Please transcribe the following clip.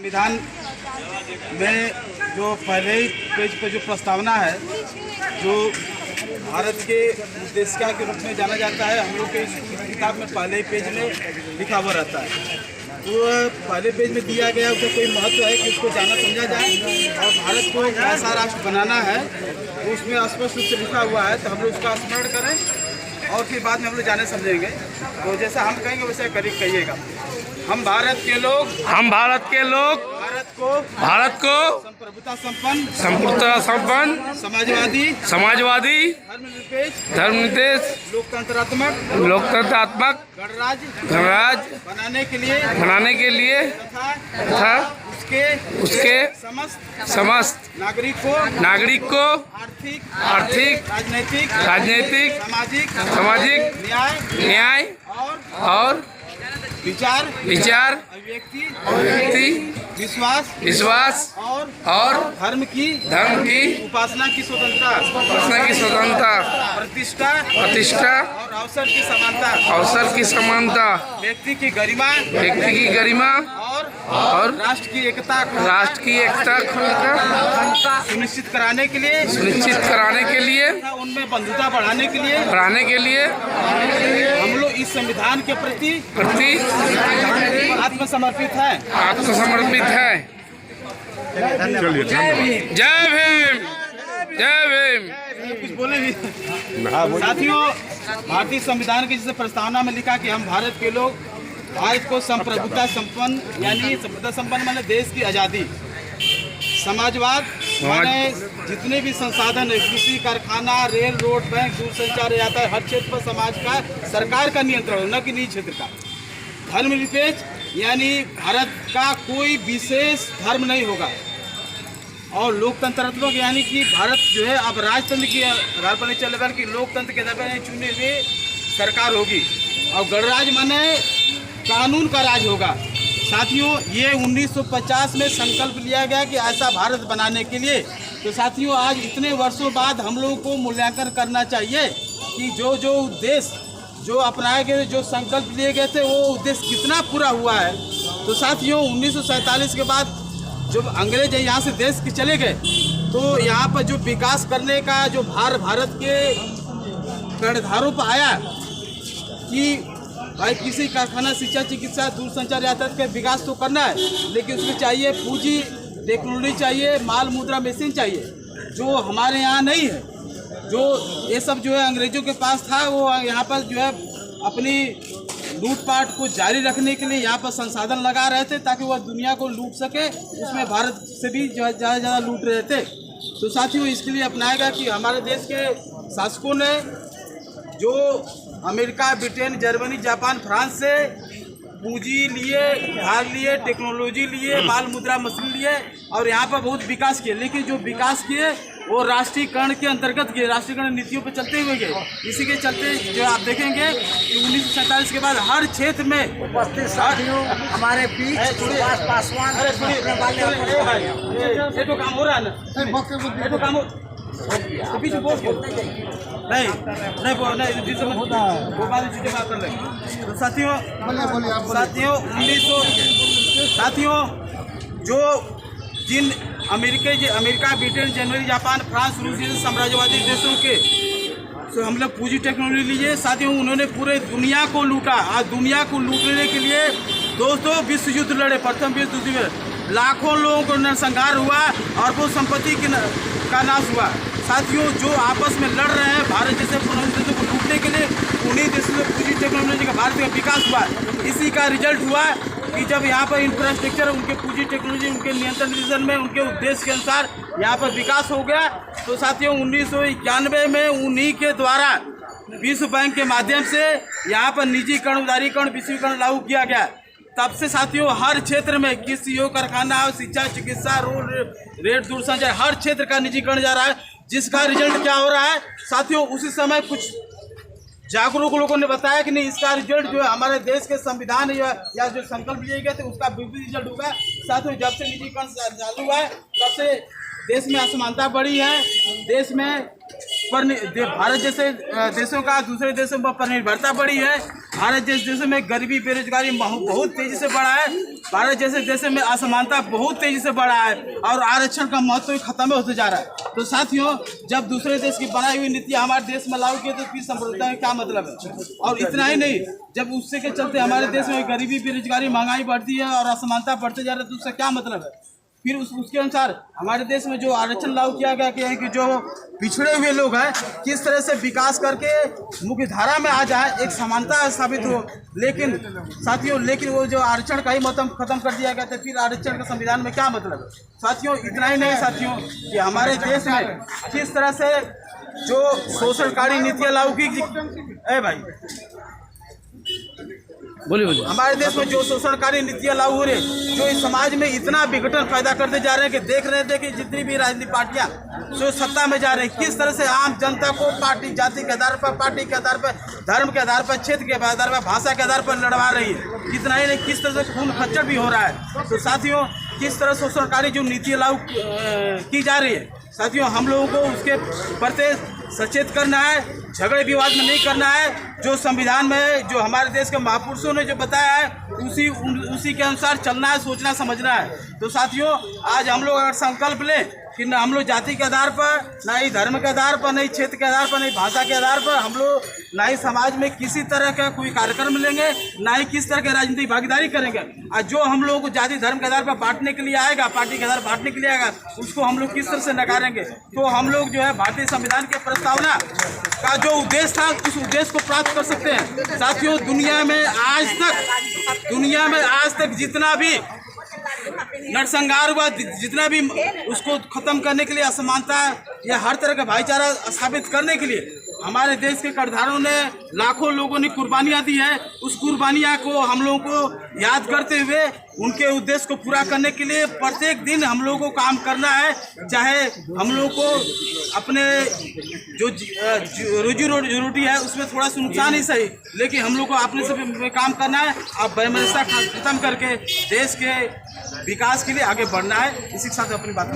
संविधान में जो पहले ही पेज पे जो प्रस्तावना है, जो भारत के उद्देश्य के रूप में जाना जाता है, हम लोग के इस किताब में पहले ही पेज में लिखा हुआ रहता है। तो पहले पेज में दिया गया उसका कोई महत्व है कि उसको जाना समझा जाए और भारत को एक ऐसा राष्ट्र बनाना है, तो उसमें स्पष्ट रूप से लिखा हुआ है। तो हम लोग उसका स्मरण करें और फिर बाद में हम लोग जाने समझेंगे। तो जैसा हम कहेंगे वैसे कहिएगा। हम भारत के लोग भारत को संप्रभुता संपन्न समाजवादी धर्मनिरपेक्ष लोकतंत्रात्मक गणराज्य बनाने के लिए तथा उसके समस्त नागरिक को आर्थिक राजनीतिक सामाजिक न्याय और विचार अभिव्यक्ति विश्वास और धर्म की उपासना की स्वतंत्रता प्रतिष्ठा और अवसर की समानता व्यक्ति की गरिमा और राष्ट्र की एकता सुनिश्चित कराने के लिए उनमें बंधुता बढ़ाने के लिए हम लोग इस संविधान के प्रति आत्मसमर्पित है। जय भीम। कुछ बोले भी साथियों, भारतीय संविधान के जिसे प्रस्तावना में लिखा कि हम भारत के लोग भारत को संप्रभुता संपन्न यानी संप्रभुता संपन्न माने देश की आज़ादी, समाजवाद माने जितने भी संसाधन है, कृषि कारखाना, रेल, रोड, बैंक, दूरसंचार, यातायात, हर क्षेत्र पर समाज का सरकार का नियंत्रण हो, न कि निजी क्षेत्र का। धर्मनिरपेक्ष यानी भारत का कोई विशेष धर्म नहीं होगा। और लोकतंत्रात्मक यानी कि भारत जो है अब राजतंत्र की आधार पर नहीं चलेगा, बल्कि लोकतंत्र के आधार पर चुनी हुई सरकार होगी। और गणराज्य माने कानून का राज होगा। साथियों, ये 1950 में संकल्प लिया गया कि ऐसा भारत बनाने के लिए। तो साथियों, आज इतने वर्षों बाद हम लोगों को मूल्यांकन करना चाहिए कि जो उद्देश्य जो अपनाए गए, जो संकल्प लिए गए थे, वो उद्देश्य कितना पूरा हुआ है। तो साथियों, 1947 के बाद जब अंग्रेज यहाँ से देश के चले गए, तो यहाँ पर जो विकास करने का जो भार भारत के कर्णधारों पर आया कि भाई किसी कारखाना, शिक्षा, चिकित्सा, दूरसंचार, यातायात का विकास तो करना है, लेकिन उसमें चाहिए पूंजी, टेक्नोलॉजी चाहिए, माल मुद्रा मशीन चाहिए, जो हमारे यहाँ नहीं है। जो ये सब जो है अंग्रेजों के पास था, वो यहाँ पर जो है अपनी लूटपाट को जारी रखने के लिए यहाँ पर संसाधन लगा रहे थे, ताकि वह दुनिया को लूट सके। उसमें भारत से भी ज़्यादा लूट रहे थे। तो साथियों, इसके लिए अपनाया गया कि हमारे देश के शासकों ने जो America, Britain, Germany, Japan, France से पूंजी लिए, उधार लिए, टेक्नोलॉजी लिए, माल मुद्रा मशीन लिए और यहाँ पर बहुत विकास किए। लेकिन जो विकास किए वो राष्ट्रीयकरण के अंतर्गत किए, राष्ट्रीयकरण नीतियों पर चलते हुए गए। इसी के चलते जो आप देखेंगे कि 1947 के बाद हर क्षेत्र में उपस्थित साथियों हमारे बीच सुभाष पासवान ये तो काम हो रहा है ना, ये तो काम तो पीछे बोल क्यों नहीं होता है, वो बात चीजें बात कर लेंगे। तो साथियों जो जिन America, Britain, Germany, Japan, France, रूस जैसे साम्राज्यवादी देशों के तो हम लोग पूंजी टेक्नोलॉजी लीजिए। साथियों, उन्होंने पूरे दुनिया को लूटा। आज दुनिया को लूटने के लिए दोस्तों विश्व युद्ध लड़े, प्रथम विश्व युद्ध में लाखों लोगों को नरसंहार हुआ, अरबों संपत्ति का नाश हुआ। साथियों, जो आपस में लड़ रहे हैं भारत जैसे देशों को लूटने के लिए, उन्हीं देशों में पूंजी टेक्नोलॉजी का भारत का विकास हुआ। इसी का रिजल्ट हुआ कि जब यहाँ पर इंफ्रास्ट्रक्चर, उनके पूंजी टेक्नोलॉजी, उनके नियंत्रण में, उनके उद्देश्य के अनुसार यहाँ पर विकास हो गया। तो साथियों, 1991 में उन्हीं के द्वारा विश्व बैंक के माध्यम से यहाँ पर निजीकरण, उदारीकरण, विश्वीकरण लागू किया गया। तब से साथियों हर क्षेत्र में किसी हो, कारखाना हो, शिक्षा, चिकित्सा, रोड, रेल, दूरसंचार, हर क्षेत्र का निजीकरण जा रहा है। जिसका रिजल्ट क्या हो रहा है साथियों, उसी समय कुछ जागरूक लोगों ने बताया कि नहीं, इसका रिजल्ट जो है हमारे देश के संविधान या जो संकल्प लिए गए थे उसका विपरीत रिजल्ट होगा। साथियों, जब से निजीकरण चालू हुआ है तब से देश में असमानता बढ़ी है। देश में भारत जैसे देशों का दूसरे देशों पर निर्भरता बढ़ी है। भारत जैसे देशों में गरीबी, बेरोजगारी बहुत तेजी से बढ़ा है। भारत जैसे देश में असमानता बहुत तेजी से बढ़ा है और आरक्षण का महत्व खत्म होते जा रहा है। तो साथियों, जब दूसरे देश की बनाई हुई नीति हमारे देश में लागू की तो फिर संप्रभुता में क्या मतलब है? और इतना ही नहीं, जब उससे के चलते हमारे देश में गरीबी, बेरोजगारी, महंगाई बढ़ती है और असमानता बढ़ते जा रहा है तो उससे क्या मतलब है? फिर उसके अनुसार हमारे देश में जो आरक्षण लागू किया गया कि जो पिछड़े हुए लोग हैं किस तरह से विकास करके मुख्य धारा में आ जाए, एक समानता साबित हो। लेकिन साथियों, वो जो आरक्षण का ही मतलब खत्म कर दिया गया तो फिर आरक्षण का संविधान में क्या मतलब है? साथियों, इतना ही नहीं साथियों कि हमारे देश में किस तरह से जो शोषणकारी नीतियाँ लागू की भाई बोलिए। हमारे देश में जो शोषणकारी नीतियाँ लागू हो रही, जो इस समाज में इतना विघटन पैदा करते जा रहे हैं कि देख रहे थे कि जितनी भी राजनीतिक पार्टियां जो सत्ता में जा रही हैं किस तरह से आम जनता को पार्टी जाति के आधार पर, पार्टी के आधार पर, धर्म के आधार पर, क्षेत्र के आधार पर, भाषा के आधार पर लड़वा रही है। इतना ही नहीं, किस तरह से खून खच्चर भी हो रहा है। तो साथियों, किस तरह शोषणकारी जो नीतियाँ लागू की जा रही है, साथियों हम लोगों को उसके प्रति सचेत करना है, झगड़े विवाद में नहीं करना है। जो संविधान में जो हमारे देश के महापुरुषों ने जो बताया है उसी के अनुसार चलना है, सोचना समझना है। तो साथियों, आज हम लोग अगर संकल्प लें कि न हम लोग जाति के आधार पर, ना ही धर्म के आधार पर, नहीं क्षेत्र के आधार पर, नहीं भाषा के आधार पर हम लोग ना ही समाज में किसी तरह का कोई कार्यक्रम लेंगे, ना ही किस तरह की राजनीतिक भागीदारी करेंगे। और जो हम लोगों को जाति धर्म के आधार पर बांटने के लिए आएगा, पार्टी के आधार पर बांटने के लिए आएगा, उसको हम लोग किस तरह से नकारेंगे। तो हम लोग जो है भारतीय संविधान के प्रस्तावना का जो उद्देश्य था उस उद्देश्य को प्राप्त कर सकते हैं। साथियों, दुनिया में आज तक जितना भी नरसंहार हुआ, जितना भी उसको खत्म करने के लिए, असमानता या हर तरह का भाईचारा स्थापित करने के लिए हमारे देश के करदारों ने, लाखों लोगों ने कुर्बानियां दी है। उस कुर्बानियां को हम लोगों को याद करते हुए उनके उद्देश्य को पूरा करने के लिए प्रत्येक दिन हम लोगों को काम करना है। चाहे हम लोगों को अपने जो रोजी रोटी है उसमें थोड़ा सा नुकसान ही सही, लेकिन हम लोग को अपने से काम करना है। अब वैमनस्यता खत्म करके देश के विकास के लिए आगे बढ़ना है। इसी के साथ अपनी बात